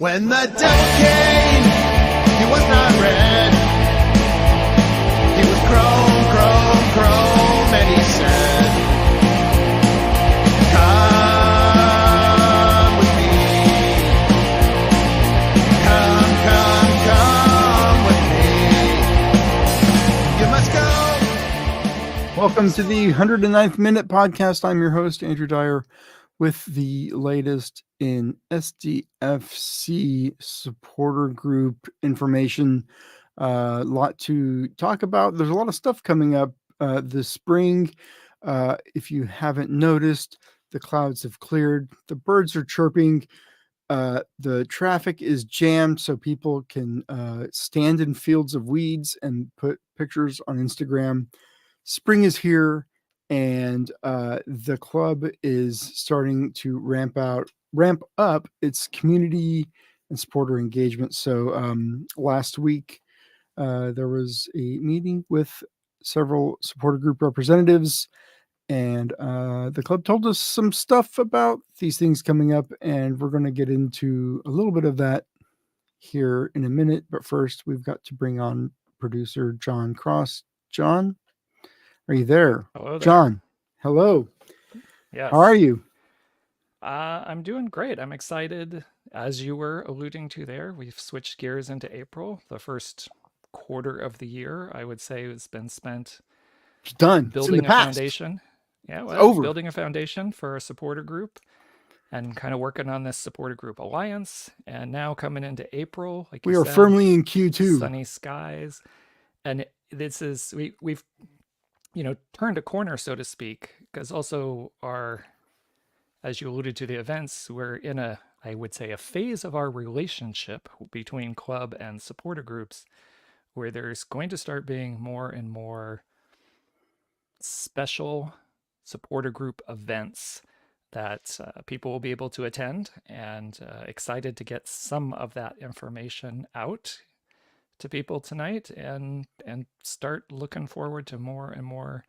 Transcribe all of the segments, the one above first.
When the devil came, he was not red. He was chrome, chrome, chrome, and he said, come with me. Come, come, come with me. You must go. Welcome to the 109th Minute Podcast. I'm your host, Andrew Dyer, with the latest in SDFC supporter group information. A lot to talk about. There's a lot of stuff coming up this spring. If you haven't noticed, the clouds have cleared. The birds are chirping. The traffic is jammed so people can stand in fields of weeds and put pictures on Instagram. Spring is here, and the club is starting to ramp up its community and supporter engagement. So last week there was a meeting with several supporter group representatives, and the club told us some stuff about these things coming up, and we're going to get into a little bit of that here in a minute. But first, we've got to bring on producer John Cross. John, are you there? Hello there. John, hello. Yes. How are you? I'm doing great. I'm excited. As you were alluding to there, we've switched gears into April. The first quarter of the year, I would say, has been spent It's done. building It's in the a past. foundation. Yeah, well, over. building a foundation for a supporter group and kind of working on this supporter group alliance. And now coming into April, like We you are said, firmly in Q2. sunny skies. And this is, we've turned a corner, so to speak, because also as you alluded to the events, we're in I would say, a phase of our relationship between club and supporter groups where there's going to start being more and more special supporter group events that people will be able to attend, and excited to get some of that information out to people tonight and start looking forward to more and more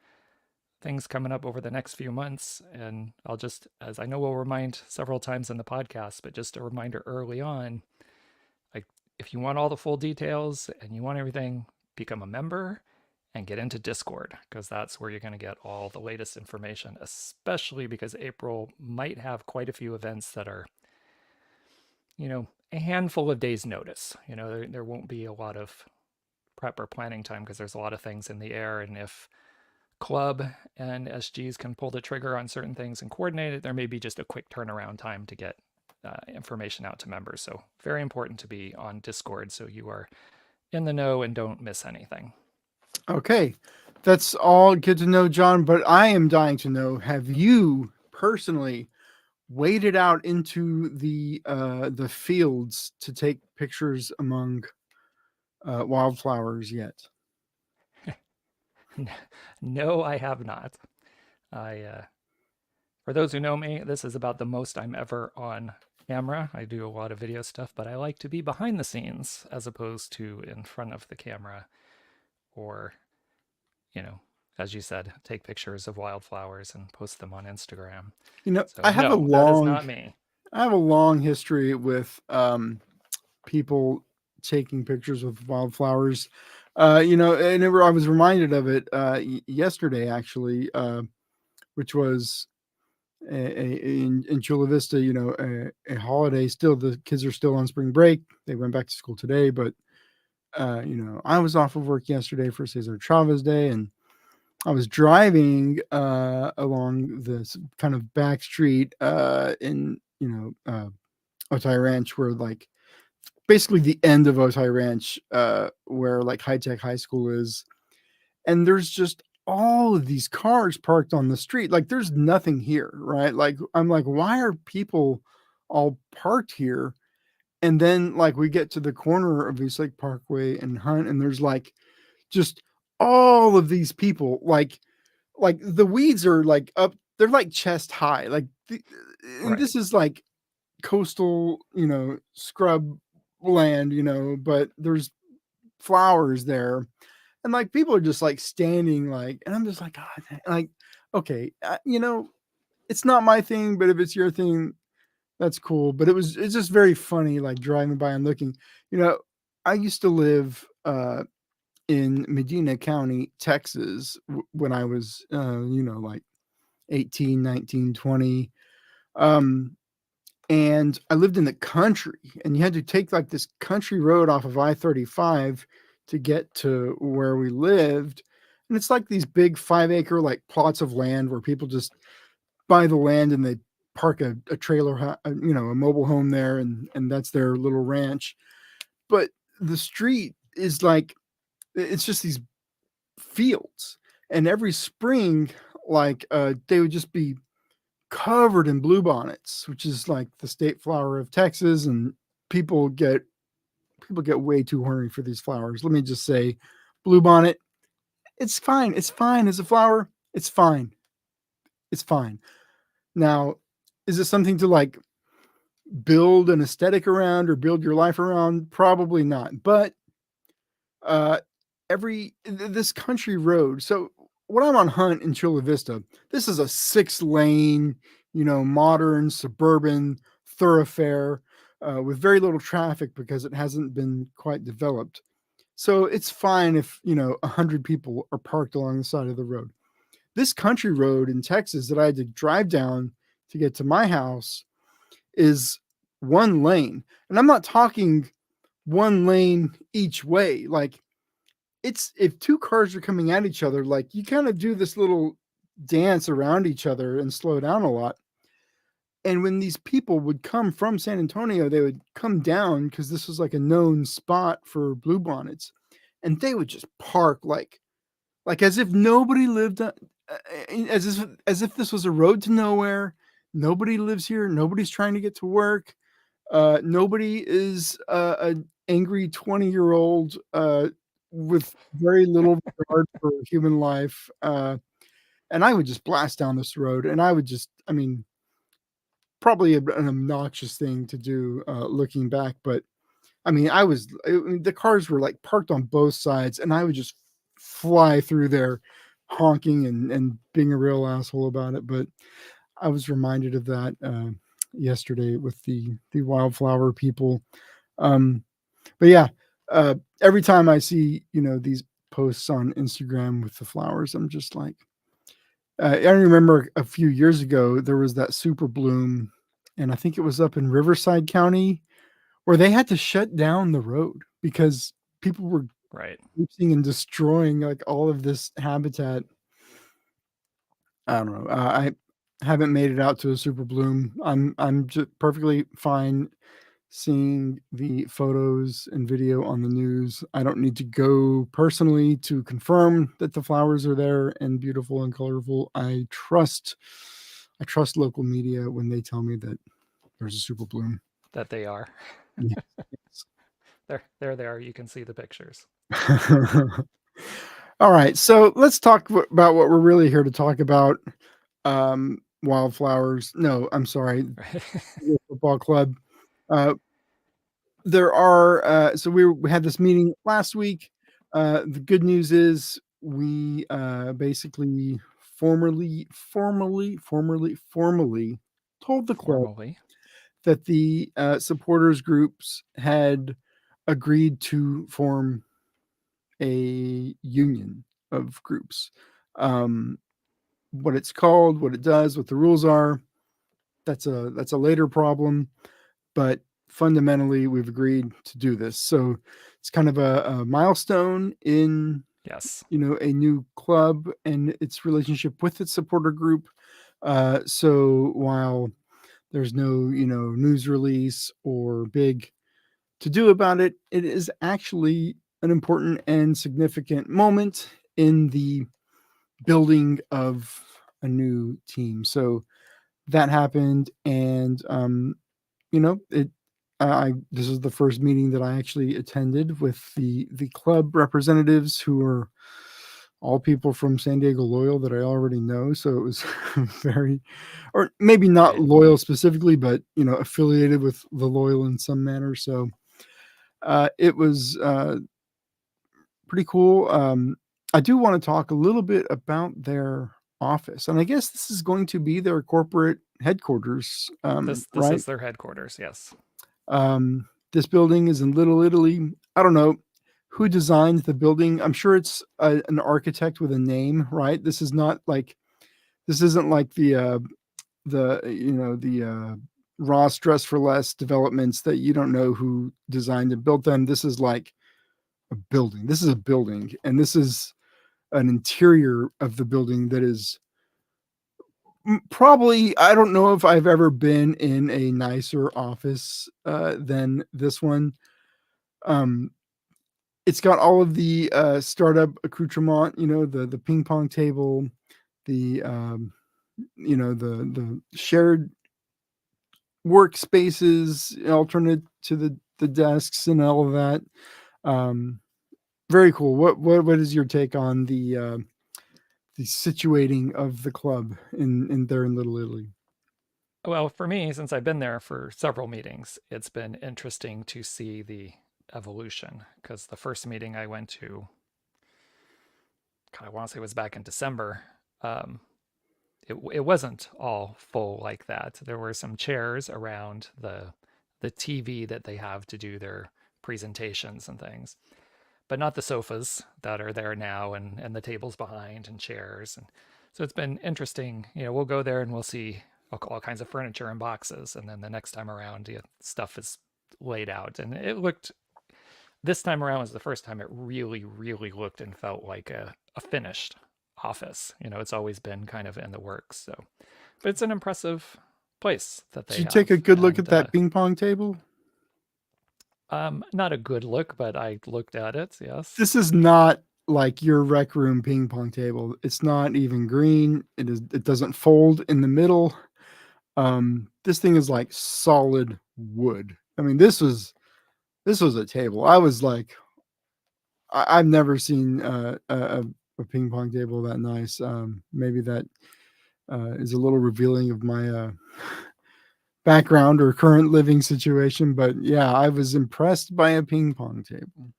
things coming up over the next few months. And I'll just, as I know we'll remind several times in the podcast, but just a reminder early on, like if you want all the full details and you want everything, become a member and get into Discord, because that's where you're going to get all the latest information, especially because April might have quite a few events that are, a handful of days notice. There won't be a lot of prep or planning time because there's a lot of things in the air. And if club and SGs can pull the trigger on certain things and coordinate it, there may be just a quick turnaround time to get information out to members. So very important to be on Discord so you are in the know and don't miss anything. Okay, that's all good to know, John. But I am dying to know, have you personally waded out into the fields to take pictures among wildflowers yet? No, I have not. For those who know me, this is about the most I'm ever on camera. I do a lot of video stuff, but I like to be behind the scenes as opposed to in front of the camera, or, as you said, take pictures of wildflowers and post them on Instagram. So, I have that is not me. I have a long history with people taking pictures with wildflowers. I was reminded of it yesterday, actually, which was in Chula Vista, a holiday. Still, the kids are still on spring break. They went back to school today, but I was off of work yesterday for Cesar Chavez Day, and I was driving along this kind of back street in Otay Ranch, where basically the end of Otay Ranch, where High Tech High School is, and there's just all of these cars parked on the street. There's nothing here, right? I'm like, why are people all parked here? And then we get to the corner of East Lake Parkway and Hunt, and there's just all of these people, like the weeds are up, they're chest high, and Right. this is coastal, scrub land, but there's flowers there, and people are just standing, and I'm just God, okay, it's not my thing, but if it's your thing, That's cool. But it's just very funny, like driving by and looking. You know, I used to live in Medina County, Texas, when I was, like 18, 19, 20. Um, and I lived in the country, and you had to take like this country road off of I-35 to get to where we lived. And it's like these big 5 acre like plots of land where people just buy the land and they park a trailer, a mobile home there, and that's their little ranch. But the street is like, it's just these fields, and every spring, like they would just be covered in bluebonnets, which is like the state flower of Texas, and people get way too horny for these flowers. Let me just say, bluebonnet, it's fine. It's fine as a flower. It's fine. It's fine. Now, is it something to like build an aesthetic around or build your life around? Probably not. But uh this country road. So when I'm on hunt in Chula Vista, this is a 6 lane, modern suburban thoroughfare with very little traffic because it hasn't been quite developed. So it's fine if 100 people are parked along the side of the road. This country road in Texas that I had to drive down to get to my house is 1 lane, and I'm not talking 1 lane each way. Like, it's if two cars are coming at each other, like you kind of do this little dance around each other and slow down a lot. And when these people would come from San Antonio, they would come down because this was like a known spot for bluebonnets, and they would just park like as if nobody lived, as if this was a road to nowhere. Nobody lives here. Nobody's trying to get to work. Nobody is an angry 20-year-old with very little regard for human life. And I would just blast down this road, and I would just, I mean, probably an obnoxious thing to do looking back, but I mean, the cars were like parked on both sides, and I would just fly through there honking and being a real asshole about it. But I was reminded of that yesterday with the wildflower people. Um, but yeah, every time I see these posts on Instagram with the flowers, I'm just like, I remember a few years ago there was that super bloom, and I think it was up in Riverside County where they had to shut down the road because people were Right. leaching and destroying like all of this habitat. I don't know. I haven't made it out to a super bloom. I'm just perfectly fine seeing the photos and video on the news. I don't need to go personally to confirm that the flowers are there and beautiful and colorful. I trust local media when they tell me that there's a super bloom. That they are. Yes. There they are. You can see the pictures. All right, so let's talk about what we're really here to talk about. Wildflowers. No, I'm sorry. Football club. There are so we had this meeting last week. The good news is we basically formally told the club Formally. that the supporters groups had agreed to form a union of groups. What it's called, what it does, what the rules are, that's a later problem, but fundamentally we've agreed to do this. So it's kind of a milestone in Yes. a new club and its relationship with its supporter group. So while there's no news release or big to do about it, it is actually an important and significant moment in the building of a new team. So that happened, and it. This is the first meeting that I actually attended with the club representatives, who are all people from San Diego Loyal that I already know. So it was very, or maybe not Right. loyal specifically, but affiliated with the Loyal in some manner. So it was pretty cool. I do want to talk a little bit about their office, and I guess this is going to be their corporate headquarters, This right? is their headquarters. Yes. This building is in Little Italy. I don't know who designed the building. I'm sure it's an architect with a name, right? This isn't like the Ross Dress for Less developments that you don't know who designed and built them. This is like a building. This is a building, and this is an interior of the building that is probably, I don't know if I've ever been in a nicer office than this one. It's got all of the startup accoutrement, the ping pong table, the the shared workspaces alternate to the desks and all of that. Very cool. What is your take on the situating of the club in there in Little Italy? Well, for me, since I've been there for several meetings, it's been interesting to see the evolution. Because the first meeting I went to, I want to say it was back in December. It wasn't all full like that. There were some chairs around the TV that they have to do their presentations and things, but not the sofas that are there now and the tables behind and chairs. And so it's been interesting. We'll go there and we'll see all kinds of furniture and boxes, and then the next time around, stuff is laid out, and it looked. This time around was the first time it really, really looked and felt like a finished office. It's always been kind of in the works. So, but it's an impressive place that they Did you have. take a good look at that ping pong table? Not a good look, but I looked at it. Yes. This is not like your rec room ping pong table. It's not even green. It doesn't fold in the middle. This thing is like solid wood. I mean, this was a table. I was like, I've never seen a ping pong table that nice. Maybe that is a little revealing of my background or current living situation. But yeah, I was impressed by a ping pong table.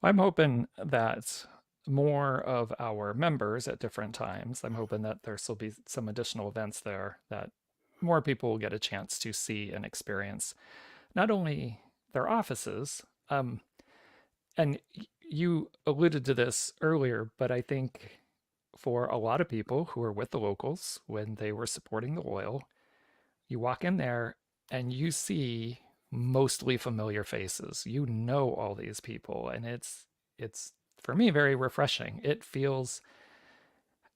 I'm hoping that more of our members at different times, I'm hoping that there will be some additional events there that more people will get a chance to see and experience not only their offices, and you alluded to this earlier, but I think for a lot of people who are with the locals when they were supporting the oil, you walk in there and you see mostly familiar faces. You know all these people, and it's for me very refreshing. It feels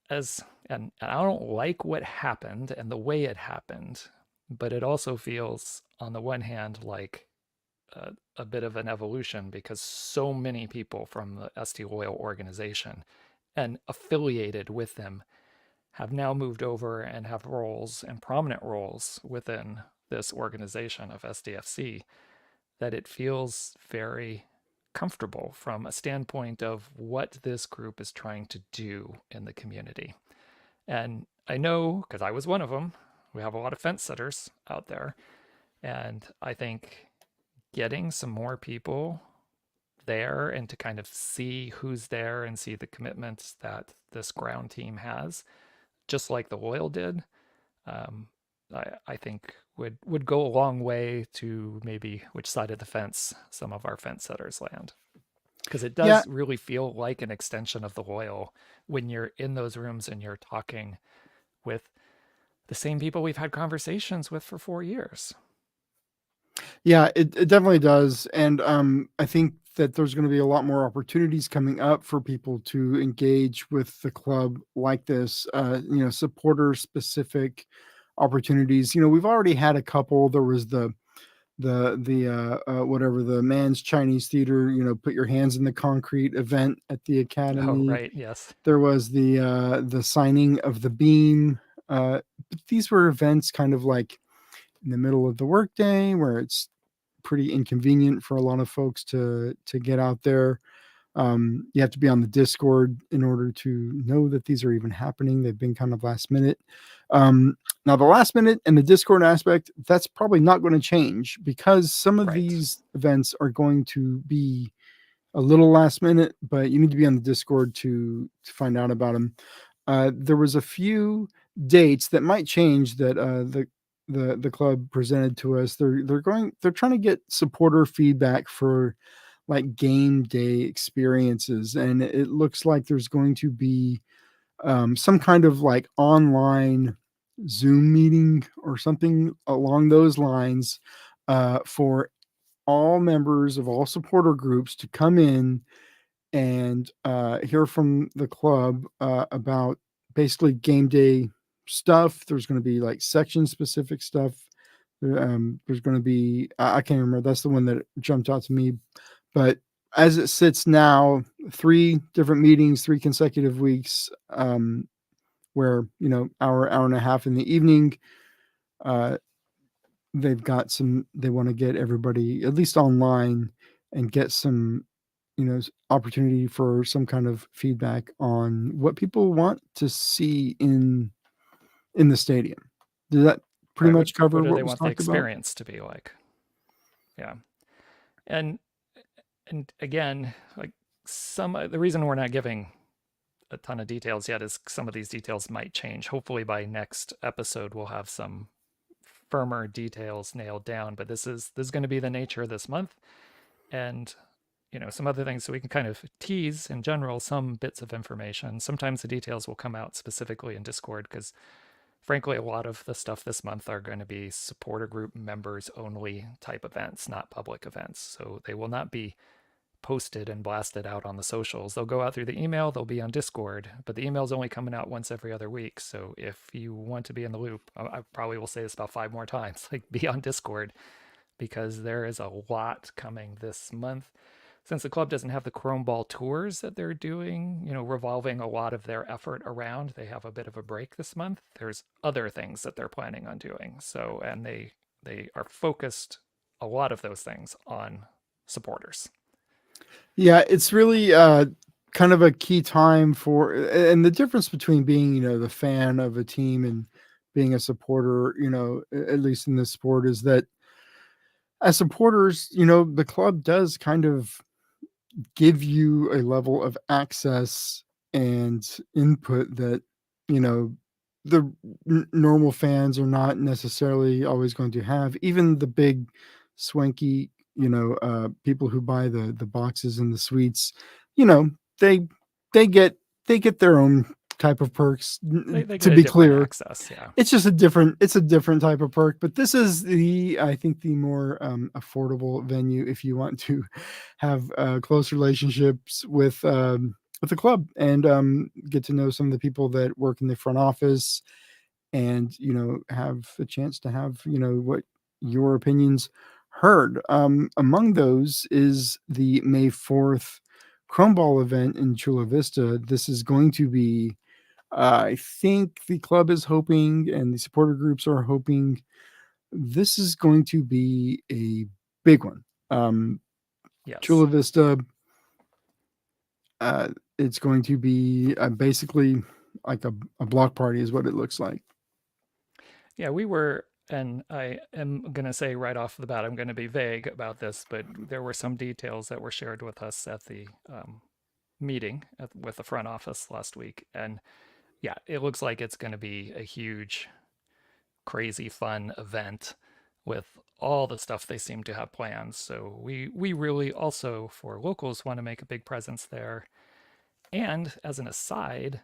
and I don't like what happened and the way it happened, but it also feels on the one hand like a bit of an evolution, because so many people from the SD Oil organization and affiliated with them have now moved over and have roles and prominent roles within this organization of SDFC, that it feels very comfortable from a standpoint of what this group is trying to do in the community. And I know, because I was one of them, we have a lot of fence sitters out there, and I think getting some more people there and to kind of see who's there and see the commitments that this ground team has, just like the oil did, I think would go a long way to maybe which side of the fence some of our fence setters land. Because it does really feel like an extension of the oil when you're in those rooms and you're talking with the same people we've had conversations with for 4 years. Yeah, it definitely does. And I think that there's going to be a lot more opportunities coming up for people to engage with the club like this, supporter specific opportunities. We've already had a couple. There was the whatever, the Man's Chinese Theater, put your hands in the concrete event at the academy. Oh, right. Yes. There was the signing of the beam. But these were events kind of like in the middle of the workday where it's pretty inconvenient for a lot of folks to get out there. You have to be on the Discord in order to know that these are even happening. They've been kind of last minute. Now the last minute and the Discord aspect, that's probably not going to change, because some of these events are going to be a little last minute, but you need to be on the Discord to find out about them. There was a few dates that might change that the club presented to us. They're trying to get supporter feedback for like game day experiences, and it looks like there's going to be some kind of like online Zoom meeting or something along those lines for all members of all supporter groups to come in and hear from the club about basically game day stuff. There's going to be like section specific stuff. There's going to be, I can't remember. That's the one that jumped out to me. But as it sits now, 3 different meetings, 3 consecutive weeks, where, hour and a half in the evening, uh, they've got they want to get everybody at least online and get some, opportunity for some kind of feedback on what people want to see in the stadium. Does that pretty Right. much cover What do what they was want the talked about? experience to be like? Yeah. And again, like the reason we're not giving a ton of details yet is some of these details might change. Hopefully by next episode we'll have some firmer details nailed down, but this is going to be the nature of this month. And some other things, so we can kind of tease in general some bits of information. Sometimes the details will come out specifically in Discord, because frankly a lot of the stuff this month are going to be supporter group members only type events, not public events, so they will not be posted and blasted out on the socials. They'll go out through the email, they'll be on Discord, but the email's only coming out once every other week. So if you want to be in the loop, I probably will say this about 5 more times, like be on Discord, because there is a lot coming this month. Since the club doesn't have the Chrome Ball tours that they're doing, revolving a lot of their effort around, they have a bit of a break this month. There's other things that they're planning on doing. So, and they are focused, a lot of those things, on supporters. Yeah, it's really kind of a key time for, and the difference between being, the fan of a team and being a supporter, at least in this sport, is that as supporters, the club does kind of give you a level of access and input that, you know, the normal fans are not necessarily always going to have. Even the big swanky, people who buy the boxes and the suites, you know, they they get they get their own type of perks. They To get a be different clear, access, yeah. it's a different type of perk, but this is I think the more affordable venue if you want to have close relationships with the club and get to know some of the people that work in the front office, and have a chance to have what your opinions heard. Among those is the May 4th Chrome Ball event in Chula Vista. This is going to be, I think the club is hoping and the supporter groups are hoping, this is going to be a big one. Yes. Chula Vista, it's going to be basically like a block party is what it looks like. Yeah, we were, and I am going to say right off the bat, I'm going to be vague about this, but there were some details that were shared with us at the meeting with the front office last week. And yeah, it looks like it's going to be a huge, crazy, fun event with all the stuff they seem to have planned. So we really also, for locals, want to make a big presence there. And as an aside,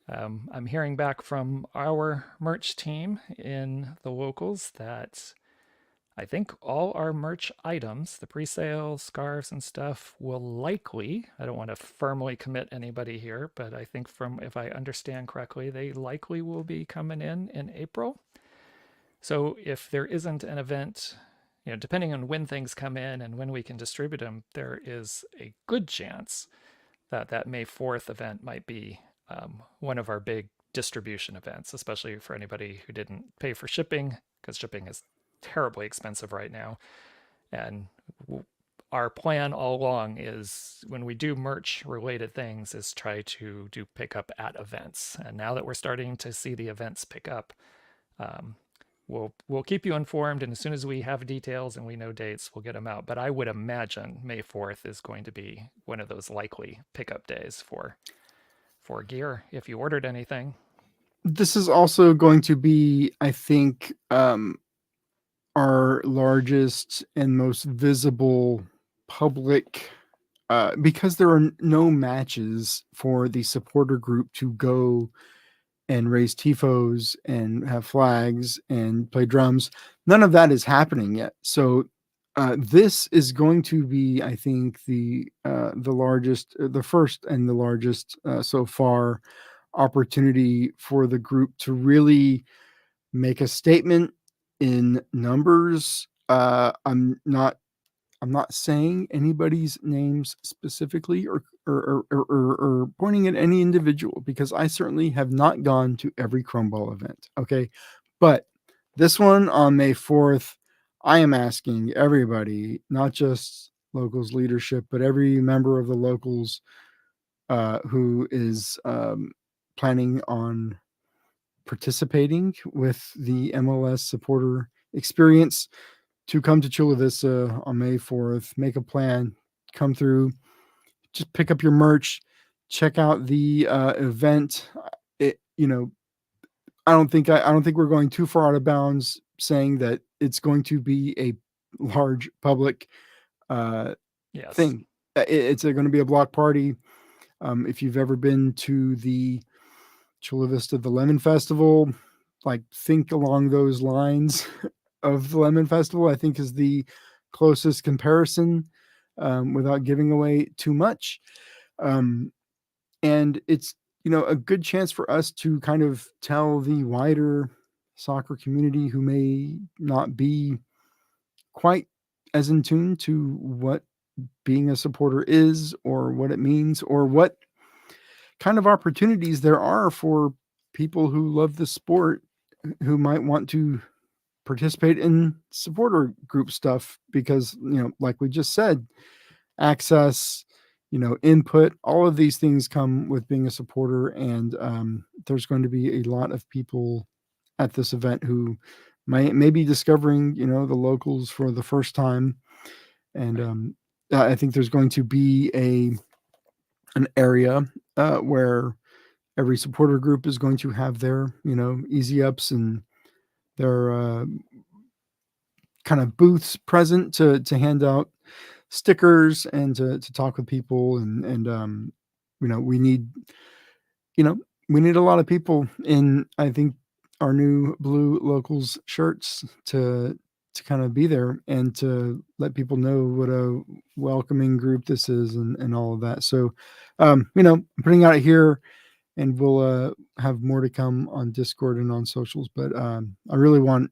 I'm hearing back from our merch team in the locals that I think all our merch items, the pre-sale scarves and stuff, will likely, I don't want to firmly commit anybody here, but I think from, if I understand correctly, they likely will be coming in April. So if there isn't an event, depending on when things come in and when we can distribute them, there is a good chance that that May 4th event might be one of our big distribution events, especially for anybody who didn't pay for shipping, because shipping is terribly expensive right now. And our plan all along is, when we do merch related things, is try to do pickup at events. And now that we're starting to see the events pick up, we'll keep you informed, and as soon as we have details and we know dates, we'll get them out. But I would imagine May 4th is going to be one of those likely pickup days for gear if you ordered anything. this is also going to be, I think, our largest and most visible public, because there are no matches for the supporter group to go and raise tifos and have flags and play drums. None of that is happening yet. So this is going to be, I think, the largest, the first and the largest so far opportunity for the group to really make a statement in numbers. I'm not saying anybody's names specifically or pointing at any individual, because I certainly have not gone to every Crumball event. Okay. But this one on May 4th, I am asking everybody, not just locals leadership, but every member of the locals who is planning on participating with the MLS supporter experience, to come to Chula Vista on May 4th, make a plan, come through, just pick up your merch, check out the event. It, you know, I don't think we're going too far out of bounds saying that it's going to be a large public Yes. thing. It's going to be a block party. If you've ever been to the Chula Vista, the Lemon Festival, like, think along those lines of the Lemon Festival, I think, is the closest comparison, without giving away too much. And it's, a good chance for us to kind of tell the wider soccer community, who may not be quite as in tune to what being a supporter is, or what it means, or what kind of opportunities there are for people who love the sport, who might want to participate in supporter group stuff, because, like we just said, access, input, all of these things come with being a supporter. And there's going to be a lot of people at this event who may be discovering, the locals for the first time. And I think there's going to be an area where every supporter group is going to have their, easy ups and their kind of booths present to hand out stickers and to talk with people. And we need, we need a lot of people in, I think, our new blue locals shirts to kind of be there and to let people know what a welcoming group this is, and all of that. So, I'm putting out here, and we'll have more to come on Discord and on socials. But I really want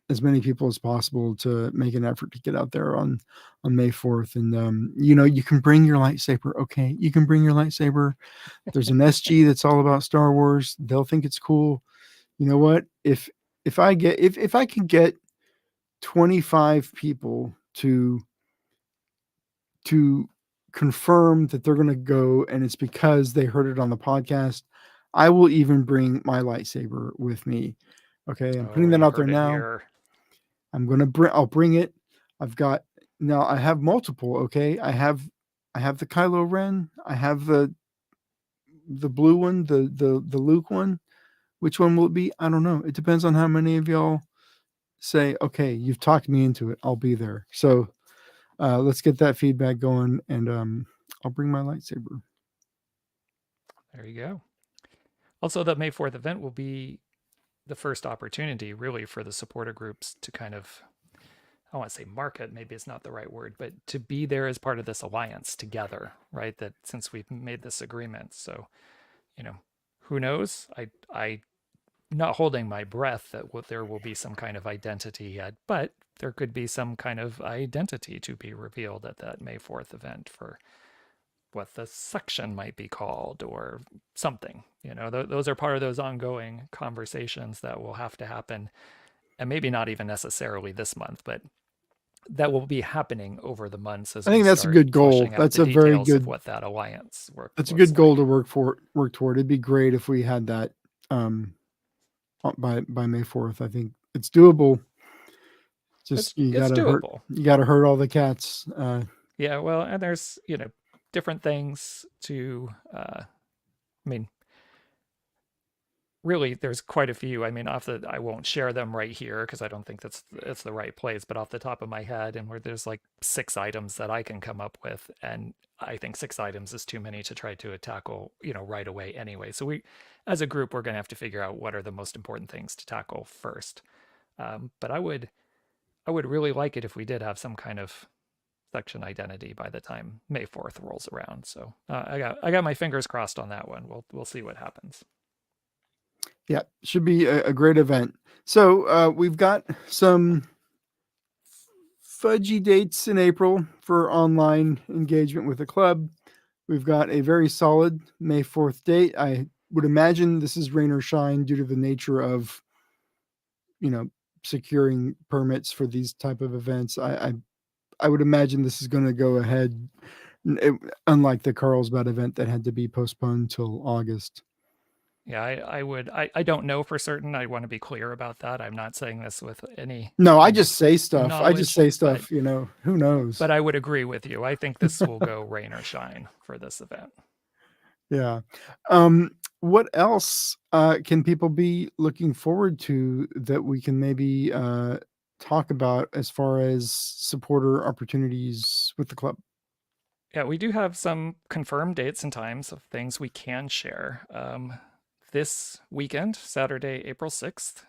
as many people as possible to make an effort to get out there on May 4th. And you can bring your lightsaber. Okay, you can bring your lightsaber. There's an SG that's all about Star Wars. They'll think it's cool. You know what? If I can get 25 people to confirm that they're going to go, and it's because they heard it on the podcast, I will even bring my lightsaber with me. Okay, I'm putting that out there now. Here. I'll bring it. I have multiple. Okay, I have the Kylo Ren. I have the blue one, the Luke one. Which one will it be? I don't know. It depends on how many of y'all say, okay, you've talked me into it, I'll be there. So let's get that feedback going, and I'll bring my lightsaber. There you go. Also, the May 4th event will be the first opportunity, really, for the supporter groups to kind of, I want to say market, maybe it's not the right word, but to be there as part of this alliance together, right? That since we've made this agreement. So, who knows? I not holding my breath that there will be some kind of identity yet, but there could be some kind of identity to be revealed at that May 4th event for what the section might be called or something. Those are part of those ongoing conversations that will have to happen, and maybe not even necessarily this month, but that will be happening over the months as I think that's a good goal. That's a very good of what that alliance work. That's a good goal to work toward. It'd be great if we had that by May 4th. I think it's doable. Just you gotta hurt all the cats. Yeah, well, and there's different things to. I mean, really, there's quite a few. I mean, I won't share them right here because I don't think it's the right place. But off the top of my head, and where there's like 6 items that I can come up with, and I think 6 items is too many to try to tackle, right away anyway. So as a group, we're going to have to figure out what are the most important things to tackle first. But I would really like it if we did have some kind of section identity by the time May 4th rolls around. So I got my fingers crossed on that one. We'll see what happens. Yeah, should be a great event. So we've got some fudgy dates in April for online engagement with the club. We've got a very solid May 4th date. I would imagine this is rain or shine due to the nature of, securing permits for these type of events. I would imagine this is going to go ahead, unlike the Carlsbad event that had to be postponed till August. Yeah, I don't know for certain. I want to be clear about that. I'm not saying this with any No, I just say stuff. knowledge, Who knows? but I would agree with you. I think this will go rain or shine for this event. Yeah. What else can people be looking forward to that we can maybe talk about as far as supporter opportunities with the club? Yeah, we do have some confirmed dates and times of things we can share. This weekend, Saturday, April 6th,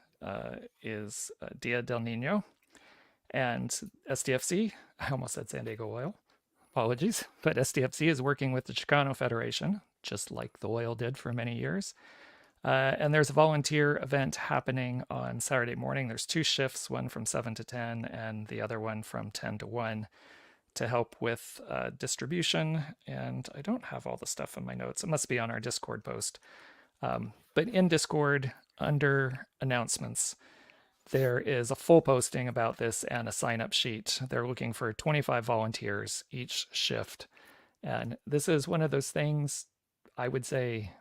is Dia del Niño. And SDFC, I almost said San Diego Oil, apologies, but SDFC is working with the Chicano Federation, just like the oil did for many years. And there's a volunteer event happening on Saturday morning. There's 2 shifts, one from 7 to 10 and the other one from 10 to 1, to help with distribution. And I don't have all the stuff in my notes. It must be on our Discord post. But in Discord, under announcements, there is a full posting about this and a sign-up sheet. They're looking for 25 volunteers each shift. And this is one of those things, I would say,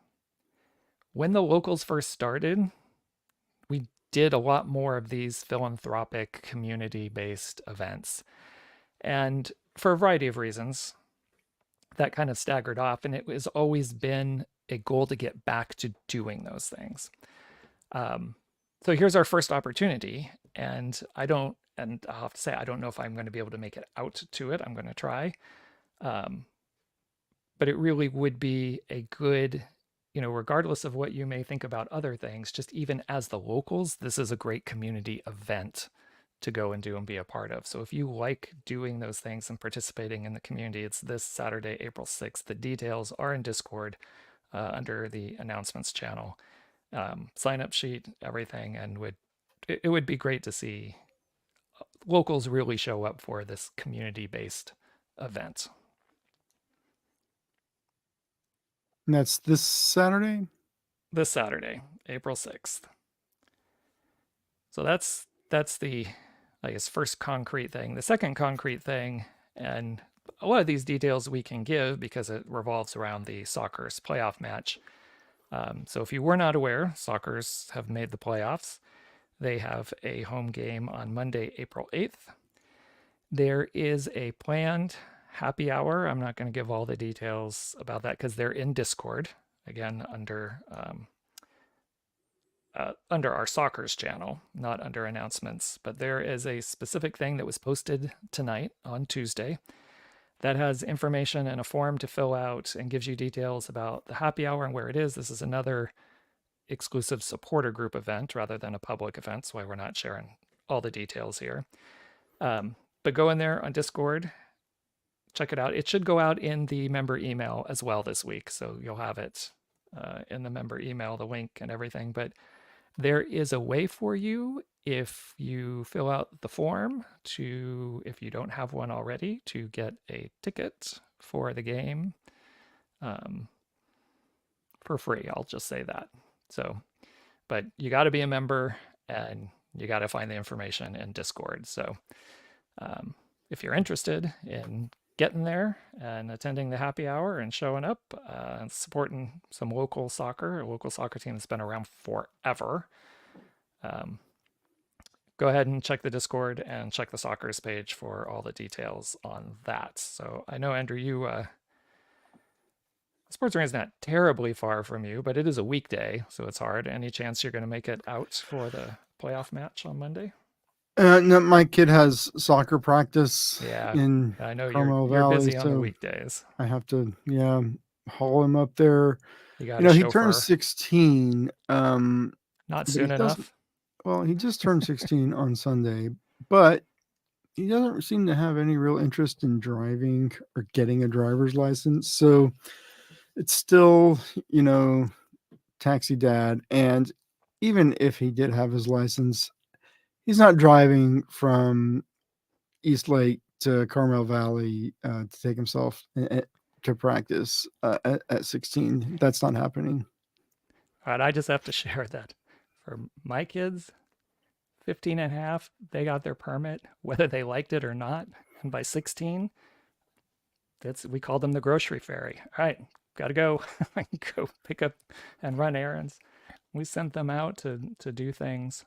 when the locals first started, we did a lot more of these philanthropic, community-based events. And for a variety of reasons, that kind of staggered off, and it has always been a goal to get back to doing those things. So here's our first opportunity, and I'll have to say, I don't know if I'm going to be able to make it out to it. I'm going to try. But it really would be a good, regardless of what you may think about other things, just even as the locals, this is a great community event to go and do and be a part of. So if you like doing those things and participating in the community, it's this Saturday, April 6th. The details are in Discord under the announcements channel. Sign up sheet, everything, and it would be great to see locals really show up for this community-based event. And that's this Saturday? This Saturday, April 6th. So that's the, I guess, first concrete thing. The second concrete thing, and a lot of these details we can give because it revolves around the Sockers playoff match. So if you were not aware, Sockers have made the playoffs. They have a home game on Monday, April 8th. There is a planned happy hour. I'm not going to give all the details about that because they're in Discord, again, under our Sockers channel, not under announcements. But there is a specific thing that was posted tonight on Tuesday that has information and a form to fill out and gives you details about the happy hour and where it is. This is another exclusive supporter group event rather than a public event, so why we're not sharing all the details here. But go in there on Discord, check it out. It should go out in the member email as well this week, so you'll have it in the member email, the link and everything. But there is a way for you, if you fill out the form, if you don't have one already, to get a ticket for the game for free. I'll just say that. So, but you got to be a member and you got to find the information in Discord. So if you're interested in getting there and attending the happy hour and showing up and supporting some local soccer, a local soccer team that's been around forever, go ahead and check the Discord and check the Sockers page for all the details on that. So I know, Andrew, you Sports Arena is not terribly far from you, but it is a weekday, so it's hard. Any chance you're going to make it out for the playoff match on Monday? No, my kid has soccer practice Yeah, in I know Carmel you're Valley, busy on the so weekdays. I have to, haul him up there. You got a He turns chauffeur. 16, Not but he soon doesn't. enough. Well, he just turned 16 on Sunday, but he doesn't seem to have any real interest in driving or getting a driver's license. So it's still, you know, taxi dad. And even if he did have his license, he's not driving from East Lake to Carmel Valley to take himself to practice at 16. That's not happening. All right, I just have to share that for my kids, 15 and a half, they got their permit, whether they liked it or not. And by 16, we called them the grocery fairy. All right, got to go. Go pick up and run errands. We sent them out to do things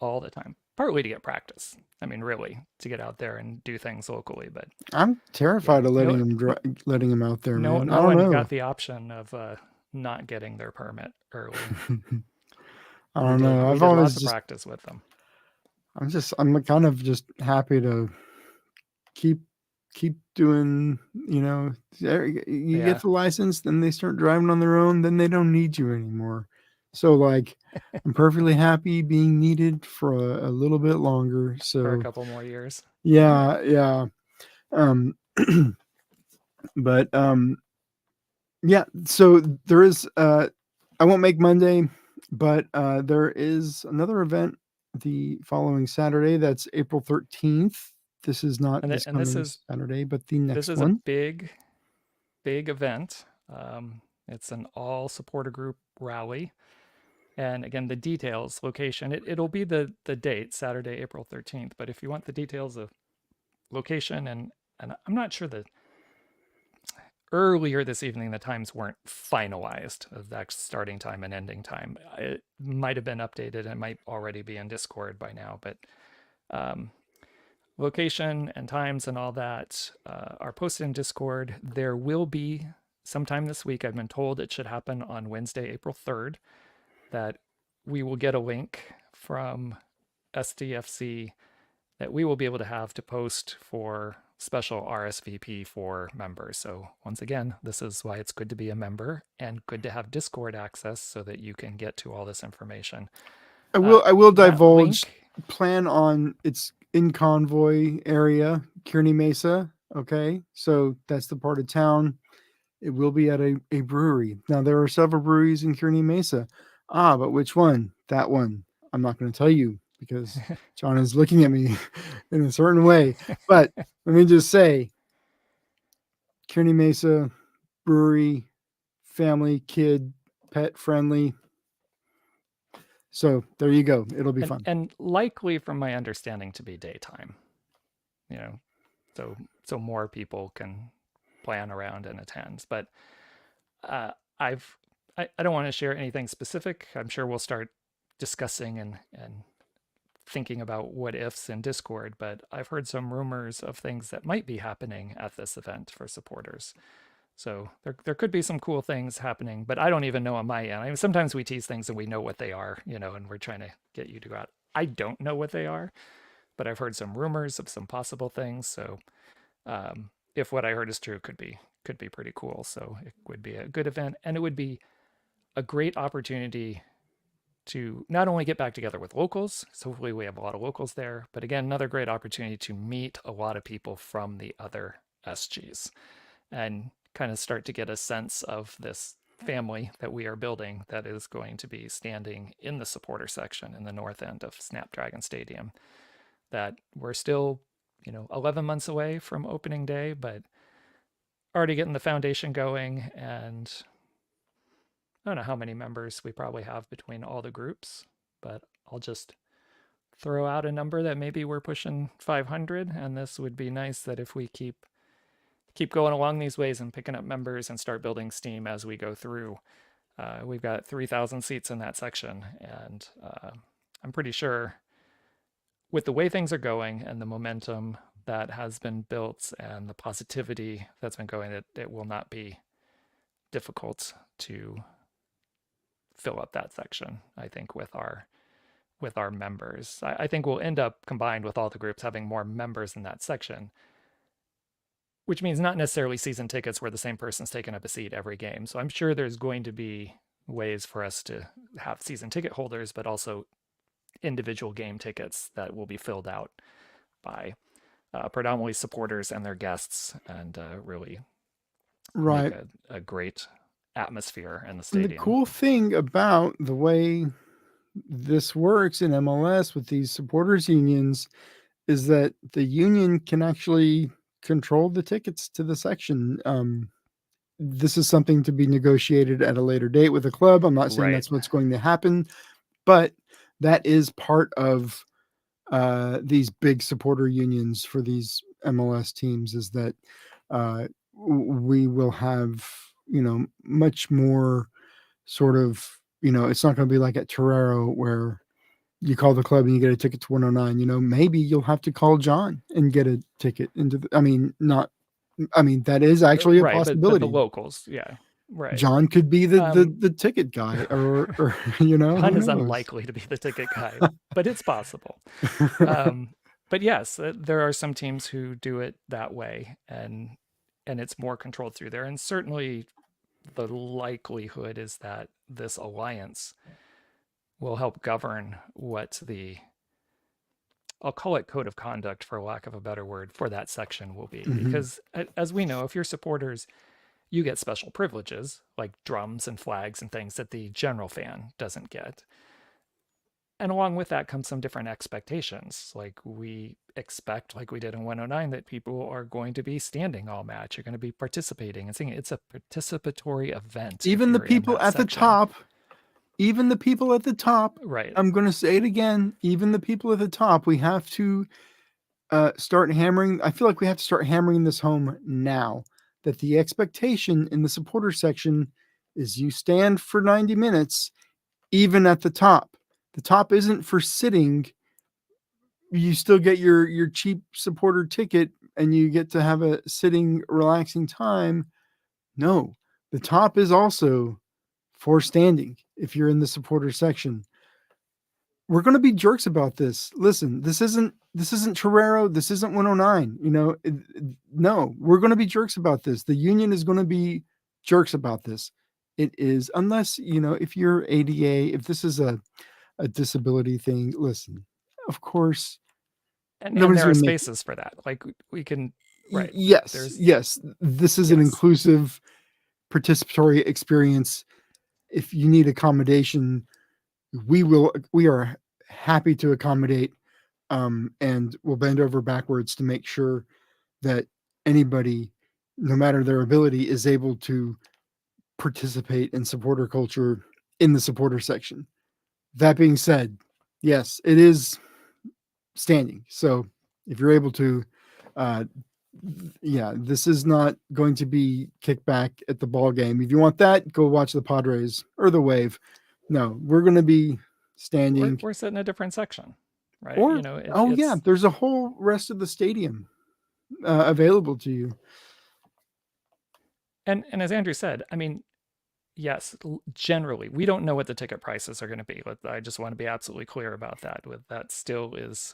all the time, partly to get practice. I mean, really, to get out there and do things locally. But I'm yeah, terrified of letting him out there, man. I no don't one know. got the option of not getting their permit early. I don't know. We I've did always lots of just practice with them. I'm kind of just happy to keep doing, you Yeah. get the license, then they start driving on their own, then they don't need you anymore. So like I'm perfectly happy being needed for a little bit longer. For a So couple more years. yeah. Um but yeah, so there is I won't make Monday, but there is another event the following Saturday. That's April 13th. This is not this And coming Saturday, but the this next is a one. big event. It's an all supporter group rally. And again, the details, location, it'll be the date, Saturday, April 13th. But if you want the details of location and I'm not sure that earlier this evening the times weren't finalized of that starting time and ending time. It might have been updated. It might already be in Discord by now, but um, location and times and all that are posted in Discord. There will be sometime this week. I've been told it should happen on Wednesday, April 3rd, that we will get a link from SDFC that we will be able to have to post for special RSVP for members. So once again, this is why it's good to be a member and good to have Discord access so that you can get to all this information. I will divulge. Link, plan on it's in Convoy area, Kearney Mesa. Okay, so that's the part of town. It will be at a brewery. Now there are several breweries in Kearney Mesa. But which one? That one. I'm not going to tell you because John is looking at me in a certain way. But let me just say, Kearney Mesa brewery, family, kid, pet friendly. So there you go. It'll be fun. And likely from my understanding to be daytime, so more people can plan around and attend. But I don't want to share anything specific. I'm sure we'll start discussing and thinking about what ifs in Discord, but I've heard some rumors of things that might be happening at this event for supporters. So there could be some cool things happening, but I don't even know on my end. I mean, sometimes we tease things and we know what they are, and we're trying to get you to go out. I don't know what they are, but I've heard some rumors of some possible things. So if what I heard is true, could be pretty cool. So it would be a good event, and it would be a great opportunity to not only get back together with locals, so hopefully we have a lot of locals there, but again, another great opportunity to meet a lot of people from the other SGs and kind of start to get a sense of this family that we are building that is going to be standing in the supporter section in the north end of Snapdragon Stadium. That we're still, 11 months away from opening day, but already getting the foundation going, and I don't know how many members we probably have between all the groups, but I'll just throw out a number that maybe we're pushing 500, and this would be nice that if we keep going along these ways and picking up members and start building steam as we go through. We've got 3,000 seats in that section, and I'm pretty sure with the way things are going and the momentum that has been built and the positivity that's been going, it will not be difficult to fill up that section, I think, with our members. I think we'll end up combined with all the groups having more members in that section, which means not necessarily season tickets where the same person's taking up a seat every game. So I'm sure there's going to be ways for us to have season ticket holders, but also individual game tickets that will be filled out by predominantly supporters and their guests, and really Right. make a great atmosphere in the And stadium. the cool thing about the way this works in MLS with these supporters unions is that the union can actually control the tickets to the section. This is something to be negotiated at a later date with the club. I'm not saying Right. that's what's going to happen, but that is part of these big supporter unions for these MLS teams, is that we will have, much more sort of, it's not going to be like at Torero where you call the club and you get a ticket to 109. Maybe you'll have to call John and get a ticket into the, that is actually a Right, but possibility. the locals, yeah, right. John could be the ticket guy, or John who is knows? unlikely to be the ticket guy, but it's possible. But yes, there are some teams who do it that way, and it's more controlled through there. And certainly the likelihood is that this alliance will help govern what I'll call it code of conduct, for lack of a better word, for that section will be. Mhm. Because as we know, if you're supporters, you get special privileges like drums and flags and things that the general fan doesn't get. And along with that comes some different expectations. Like we expect, like we did in 109, that people are going to be standing all match. You're going to be participating and singing. It's a participatory event. Even the people at the top, right? I'm going to say it again. Even the people at the top, we have to start hammering. I feel like we have to start hammering this home now, that the expectation in the supporter section is you stand for 90 minutes, even at the top. The top isn't for sitting. You still get your cheap supporter ticket and you get to have a sitting, relaxing time. No, the top is also for standing if you're in the supporter section. We're going to be jerks about this. Listen, this isn't Torero. This isn't 109. No, we're going to be jerks about this. The union is going to be jerks about this. It is, unless, if you're ADA, if this is a disability thing, listen, of course. And there are spaces for that. Like we can, right. Yes. This is an inclusive participatory experience. If you need accommodation, we are happy to accommodate, and we'll bend over backwards to make sure that anybody, no matter their ability, is able to participate in supporter culture in the supporter section. That being said, yes, it is standing. So if you're able to, this is not going to be kickback at the ball game. If you want that, go watch the Padres or the Wave. No, we're going to be standing. We're sitting in a different section, right? Or there's a whole rest of the stadium available to you. And as Andrew said, I mean, yes, generally we don't know what the ticket prices are going to be. I just want to be absolutely clear about that. That still is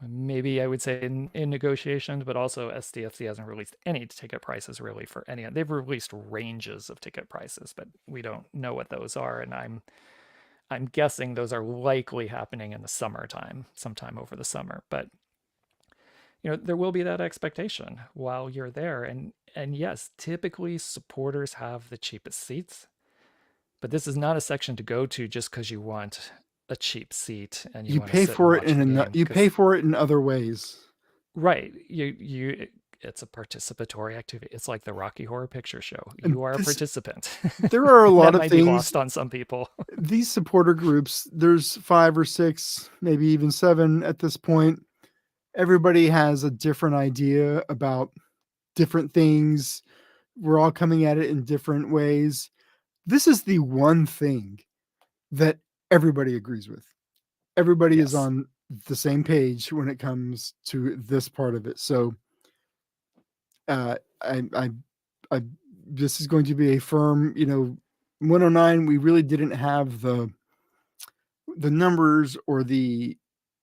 maybe I would say in negotiations, but also SDFC hasn't released any ticket prices really for any. They've released ranges of ticket prices, but we don't know what those are. And I'm guessing those are likely happening in the summertime, sometime over the summer. But there will be that expectation while you're there. And yes, typically supporters have the cheapest seats, but this is not a section to go to just because you want a cheap seat and you pay for it pay for it in other ways. Right. It's a participatory activity. It's like the Rocky Horror Picture Show. You are a participant. There are a lot of things be lost on some people. These supporter groups, there's 5 or 6, maybe even 7 at this point. Everybody has a different idea about different things. We're all coming at it in different ways. This is the one thing that everybody agrees with. Everybody is on the same page when it comes to this part of it. So I this is going to be a firm, 109. We really didn't have the numbers or the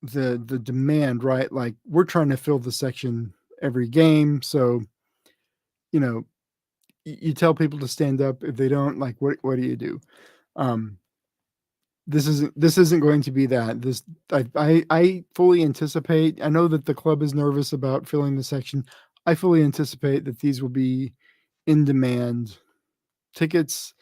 demand, right? Like we're trying to fill the section every game, so you tell people to stand up. If they don't, like, what do you do? Um, this isn't going to be that. I fully anticipate. I know that the club is nervous about filling the section. I fully anticipate that these will be in demand tickets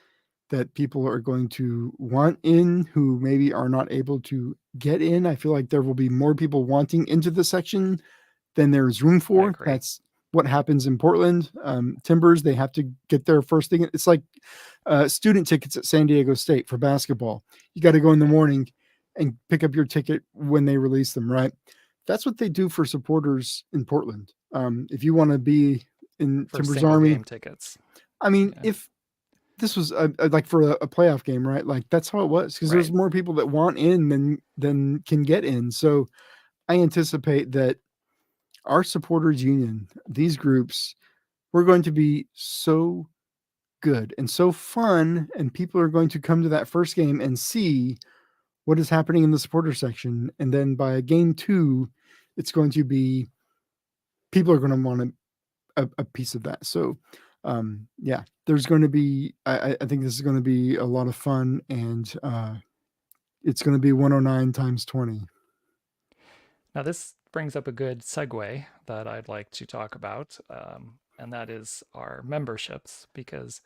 that people are going to want in who maybe are not able to get in. I feel like there will be more people wanting into the section than there's room I for. agree. That's what happens in Portland. Timbers, they have to get their first thing. It's like student tickets at San Diego State for basketball. You got to go in the morning and pick up your ticket when they release them, right? That's what they do for supporters in Portland. If you want to be in For Timbers single Army, game tickets. I mean, Yeah. if this was like for a playoff game, right? Like that's how it was because there's Right. more people that want in than can get in. So I anticipate that our supporters union, these groups, we're going to be so good and so fun, and people are going to come to that first game and see what is happening in the supporter section, and then by game 2, it's going to be people are going to want a piece of that. So yeah, there's going to be I think this is going to be a lot of fun, and it's going to be 109 times 20. Now, this brings up a good segue that I'd like to talk about, and that is our memberships, because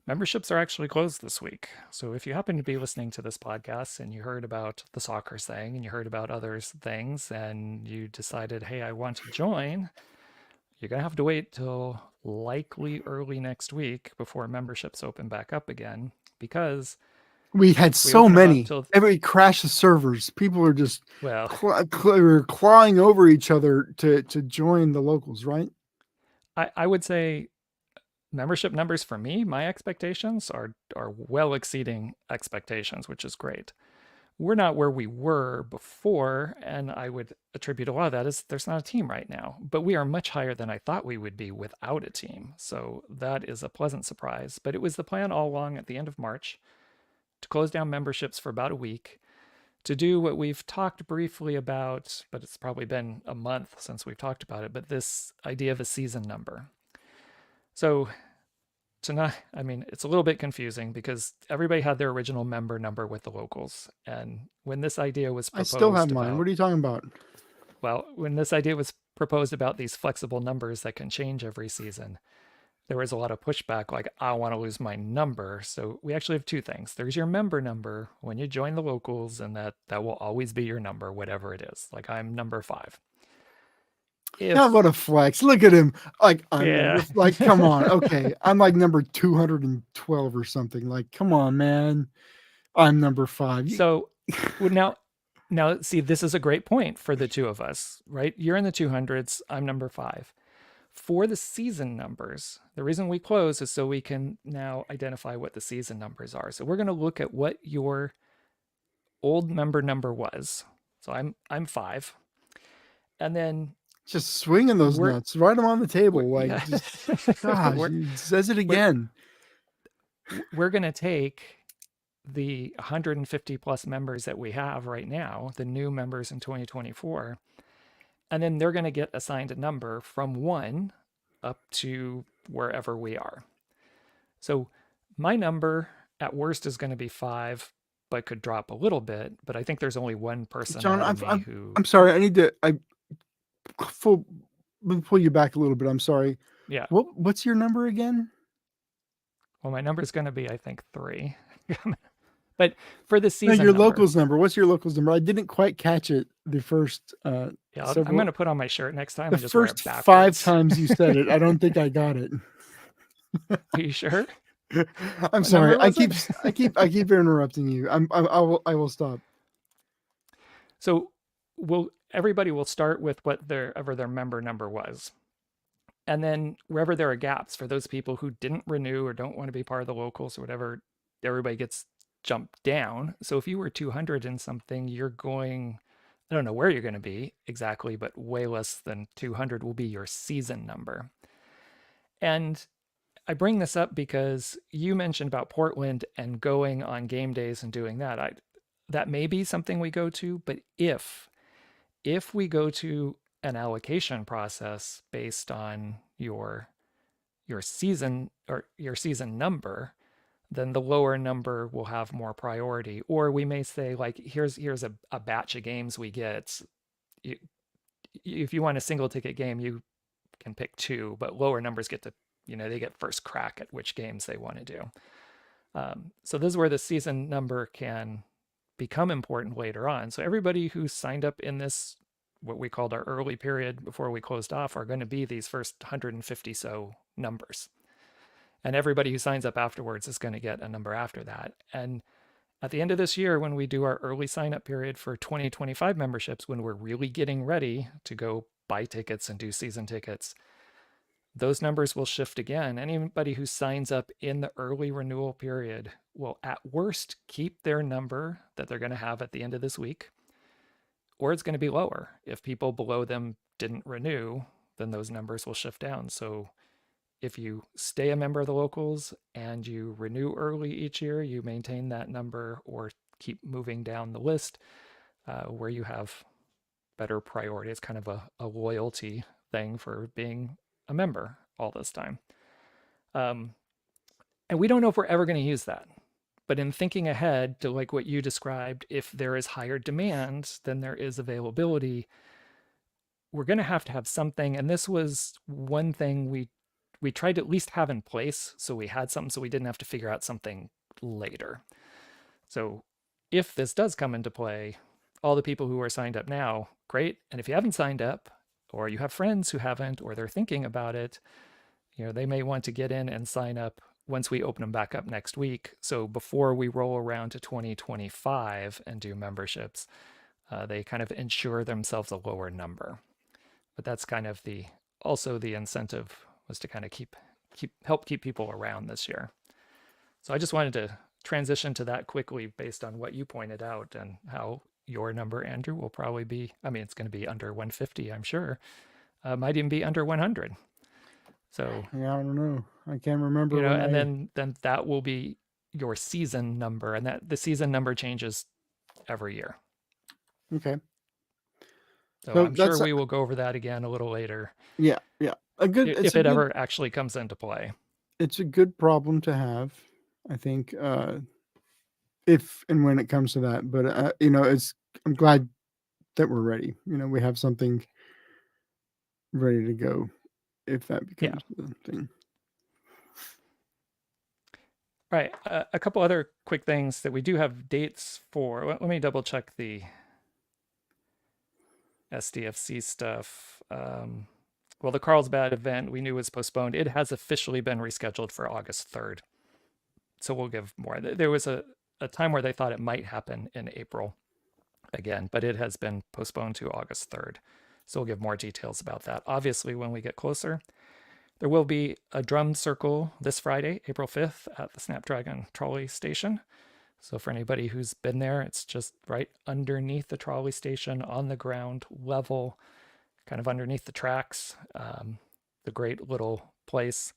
memberships are actually closed this week. So if you happen to be listening to this podcast and you heard about the soccer thing and you heard about other things and you decided, hey, I want to join, you're going to have to wait till likely early next week before memberships open back up again, because We had we so open them up many. till, Everybody crashed the servers. People are just well, clawing over each other to join the locals, right? I would say membership numbers for me, my expectations are well exceeding expectations, which is great. We're not where we were before, and I would attribute a lot of that is there's not a team right now, but we are much higher than I thought we would be without a team. So that is a pleasant surprise. But it was the plan all along at the end of March to close down memberships for about a week, to do what we've talked briefly about, but it's probably been a month since we've talked about it, but this idea of a season number. So tonight, I mean, it's a little bit confusing because everybody had their original member number with the locals. And when this idea was I still have proposed mine. about, What are you talking about? well, when this idea was proposed about these flexible numbers that can change every season, there was a lot of pushback, like, I don't want to lose my number. So we actually have two things. There's your member number when you join the locals, and that will always be your number, whatever it is. Like I'm number 5. Yeah, If what a flex. Look at him. Like I'm yeah. number like come on. Okay. I'm like number 212 or something. Like, come on, man. I'm number 5. So well, now see, this is a great point for the two of us, right? You're in the 200s, I'm number 5. For the season numbers, the reason we close is so we can now identify what the season numbers are. So we're going to look at what your old member number was. So I'm 5. And then just swinging those we're, nuts. Write them on the table. Like, yeah. just, gosh, we're, he says it again. we're going to take the 150 plus members that we have right now, the new members in 2024, and then they're going to get assigned a number from 1 up to wherever we are. So my number at worst is going to be 5, but could drop a little bit. But I think there's only one person John, ahead of me who. I'm sorry. I need to let me pull you back a little bit. I'm sorry. Yeah. What's your number again? Well, my number is going to be, I think, 3. But for the No, season your number, locals number. What's your locals number? I didn't quite catch it the first yeah, I'm several. going to put on my shirt next time The and just wear it first backwards. 5 times you said it, I don't think I got it. Are you sure? I'm What sorry. number I was keep it? I keep interrupting you. I will stop. So everybody will start with whatever their member number was. And then wherever there are gaps for those people who didn't renew or don't want to be part of the locals or whatever, everybody gets jumped down. So if you were 200 and something, you're going, I don't know where you're going to be exactly, but way less than 200 will be your season number. And I bring this up because you mentioned about Portland and going on game days and doing that. That may be something we go to, but if we go to an allocation process based on your season or your season number, then the lower number will have more priority. Or we may say, like, here's a batch of games we get. You, if you want a single ticket game, you can pick two, but lower numbers get to, they get first crack at which games they want to do. So this is where the season number can become important later on. So everybody who signed up in this, what we called our early period before we closed off, are going to be these first 150 so numbers. And everybody who signs up afterwards is going to get a number after that. And at the end of this year, when we do our early sign up period for 2025 memberships, when we're really getting ready to go buy tickets and do season tickets, those numbers will shift again. Anybody who signs up in the early renewal period will at worst keep their number that they're going to have at the end of this week, or it's going to be lower. If people below them didn't renew, then those numbers will shift down. So if you stay a member of the locals and you renew early each year, you maintain that number or keep moving down the list where you have better priority. It's kind of a loyalty thing for being a member all this time. And we don't know if we're ever going to use that. But in thinking ahead to like what you described, if there is higher demand than there is availability, we're going to have something. And this was one thing we tried to at least have in place, so we had something so we didn't have to figure out something later. So if this does come into play, all the people who are signed up now, great. And if you haven't signed up, or you have friends who haven't, or they're thinking about it, they may want to get in and sign up once we open them back up next week. So before we roll around to 2025 and do memberships, they kind of ensure themselves a lower number. But that's kind of also the incentive was to kind of help keep people around this year. So I just wanted to transition to that quickly based on what you pointed out and how your number, Andrew, will probably be, it's going to be under 150, I'm sure. Might even be under 100. So yeah, I don't know. I can't remember. And then that will be your season number, and that the season number changes every year. Okay. So I'm sure we will go over that again a little later. Yeah. If it ever actually comes into play. It's a good problem to have, I think, if and when it comes to that. But I'm glad that we're ready. We have something ready to go if that becomes the thing. All right. A couple other quick things that we do have dates for. Let me double check the SDFC stuff. Well, the Carlsbad event we knew was postponed. It has officially been rescheduled for August 3rd. So we'll give more. There was a time where they thought it might happen in April again, but it has been postponed to August 3rd. So we'll give more details about that. Obviously, when we get closer, there will be a drum circle this Friday, April 5th, at the Snapdragon trolley station. So for anybody who's been there, it's just right underneath the trolley station on the ground level, kind of underneath the tracks. The great little place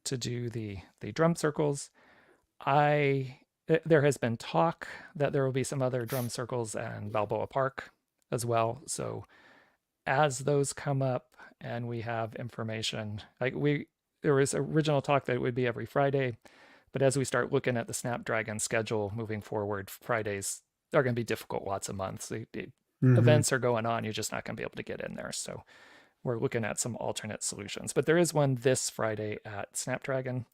to do the drum circles. There has been talk that there will be some other drum circles in Balboa Park as well. So as those come up and we have information, there was original talk that it would be every Friday, but as we start looking at the Snapdragon schedule moving forward, Fridays are going to be difficult lots of months. Events are going on, you're just not going to be able to get in there. So we're looking at some alternate solutions. But there is one this Friday at Snapdragon.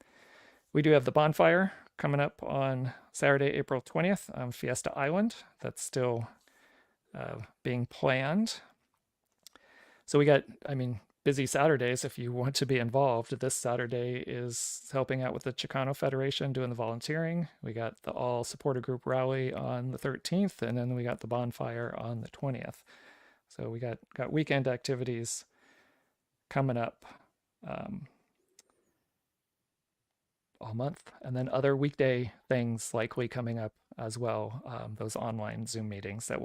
We do have the bonfire coming up on Saturday, April 20th on Fiesta Island. That's still being planned. So we got, busy Saturdays if you want to be involved. This Saturday is helping out with the Chicano Federation doing the volunteering. We got the all supporter group rally on the 13th, and then we got the bonfire on the 20th. So we got weekend activities coming up all month, and then other weekday things likely coming up as well. Those online Zoom meetings that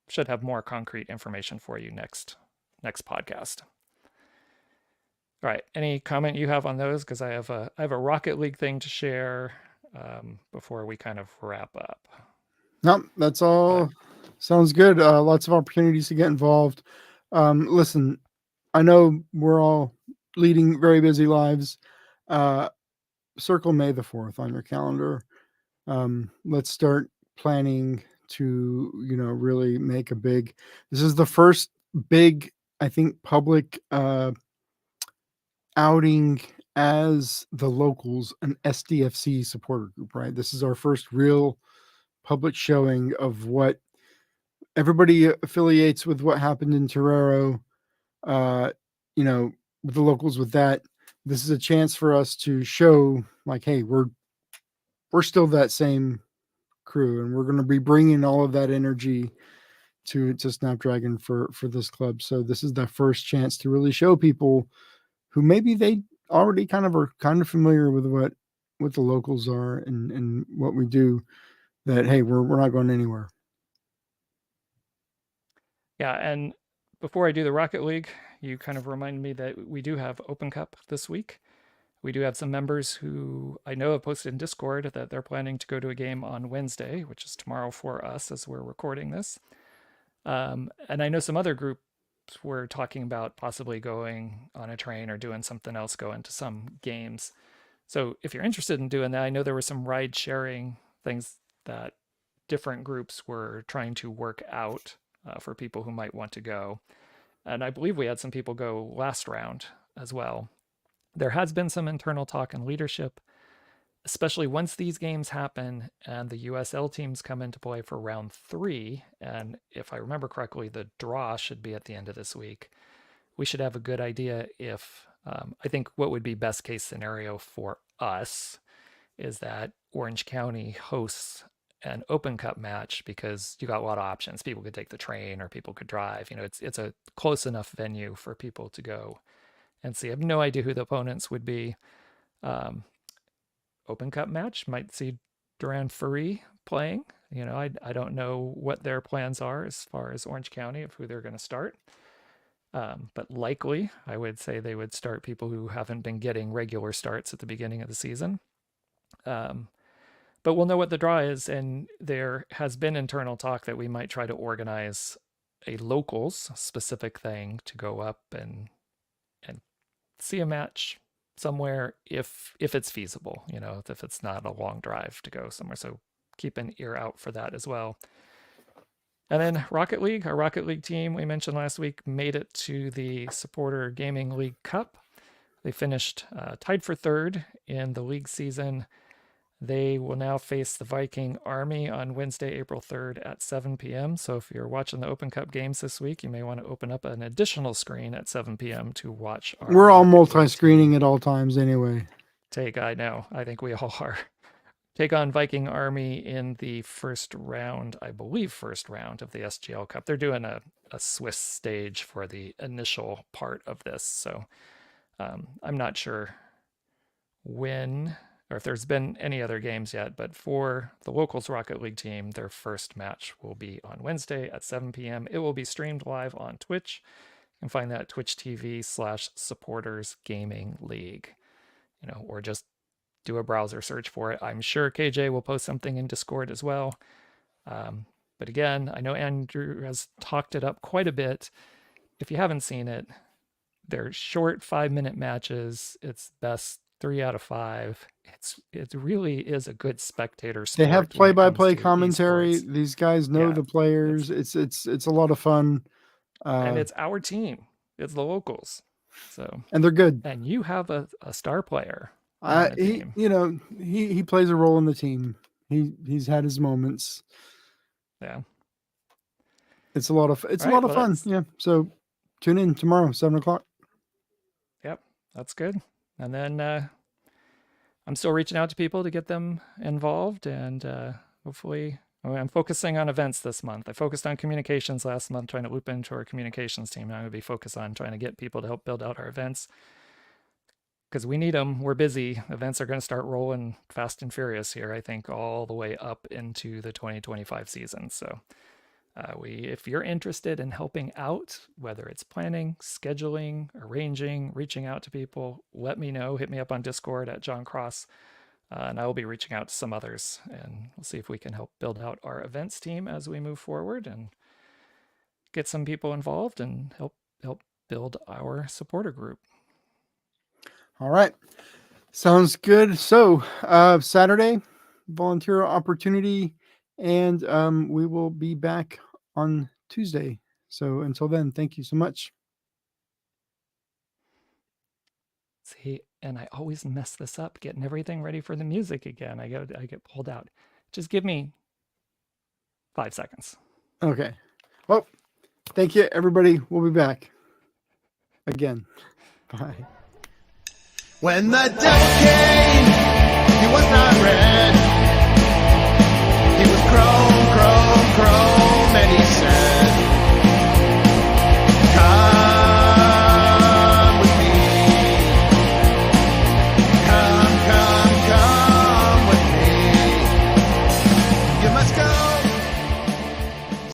should have more concrete information for you next podcast. All right. Any comment you have on those? Because I have a Rocket League thing to share before we kind of wrap up. No, that's But all. Sounds good. Lots of opportunities to get involved. Listen, I know we're all leading very busy lives. Circle May the 4th on your calendar. Let's start planning to, really make a big. This is the first big, I think, public outing as the locals, an SDFC supporter group, right? This is our first real public showing of what everybody affiliates with what happened in Torero, uh, with the locals with that. This is a chance for us to show like, hey, we're still that same crew, and we're going to be bringing all of that energy to Snapdragon for this club. So this is the first chance to really show people who maybe they already are kind of familiar with what the locals are and what we do, that hey, we're not going anywhere. yeah, and before I do the Rocket League, you kind of remind me that we do have Open Cup this week. We do have some members who I know have posted in Discord that they're planning to go to a game on Wednesday, which is tomorrow for us as we're recording this. And I know some other groups were talking about possibly going on a train or doing something else, going to some games. So if you're interested in doing that, I know there were some ride sharing things that different groups were trying to work out for people who might want to go. And I believe we had some people go last round as well. There has been some internal talk and leadership, especially once these games happen and the USL teams come into play for round 3. And if I remember correctly, the draw should be at the end of this week. We should have a good idea if, I think what would be best case scenario for us is that Orange County hosts an Open Cup match, because you got a lot of options. People could take the train or people could drive. It's a close enough venue for people to go and see. I have no idea who the opponents would be. Open Cup match might see Duran Furry playing. I don't know what their plans are as far as Orange County of who they're going to start. But likely, I would say they would start people who haven't been getting regular starts at the beginning of the season. But we'll know what the draw is, and there has been internal talk that we might try to organize a locals specific thing to go up and see a match somewhere if it's feasible, if it's not a long drive to go somewhere. So keep an ear out for that as well. And then Rocket League, our Rocket League team we mentioned last week made it to the Supporter Gaming League Cup. They finished tied for 3rd in the league season. They will now face the Viking Army on Wednesday, April 3rd at 7 p.m. So if you're watching the Open Cup games this week, you may want to open up an additional screen at 7 p.m. to watch our We're all multi-screening at all times anyway. I know. I think we all are. Take on Viking Army in the first round of the SGL Cup. They're doing a Swiss stage for the initial part of this. So I'm not sure when or if there's been any other games yet, but for the locals Rocket League team, their first match will be on Wednesday at 7 p.m. It will be streamed live on Twitch. You can find that at Twitch TV/Supporters Gaming League, or just do a browser search for it. I'm sure KJ will post something in Discord as well. But again, I know Andrew has talked it up quite a bit. If you haven't seen it, they're short 5-minute matches. It's best 3 out of 5. It really is a good spectator sport. They have play-by-play commentary. Esports. These guys know the players. It's a lot of fun. And it's our team. It's the locals. So and they're good. And you have a star player. He plays a role in the team. He's had his moments. Yeah. It's a lot of fun. Yeah. So tune in tomorrow, 7:00. Yep, that's good. And then I'm still reaching out to people to get them involved, and hopefully I'm focusing on events this month. I focused on communications last month, trying to loop into our communications team. Now I'm going to be focused on trying to get people to help build out our events, because we need them. We're busy. Events are going to start rolling fast and furious here, I think, all the way up into the 2025 season. So If you're interested in helping out, whether it's planning, scheduling, arranging, reaching out to people, let me know. Hit me up on Discord at John Cross, and I will be reaching out to some others, and we'll see if we can help build out our events team as we move forward and get some people involved and help build our supporter group. All right. Sounds good. So Saturday, volunteer opportunity, and we will be back on Tuesday. So until then, thank you so much. See, and I always mess this up, getting everything ready for the music again. I get pulled out. Just give me 5 seconds. Okay. Well, thank you, everybody. We'll be back again. Bye. When the devil came, he was not red. He was chrome, chrome, chrome.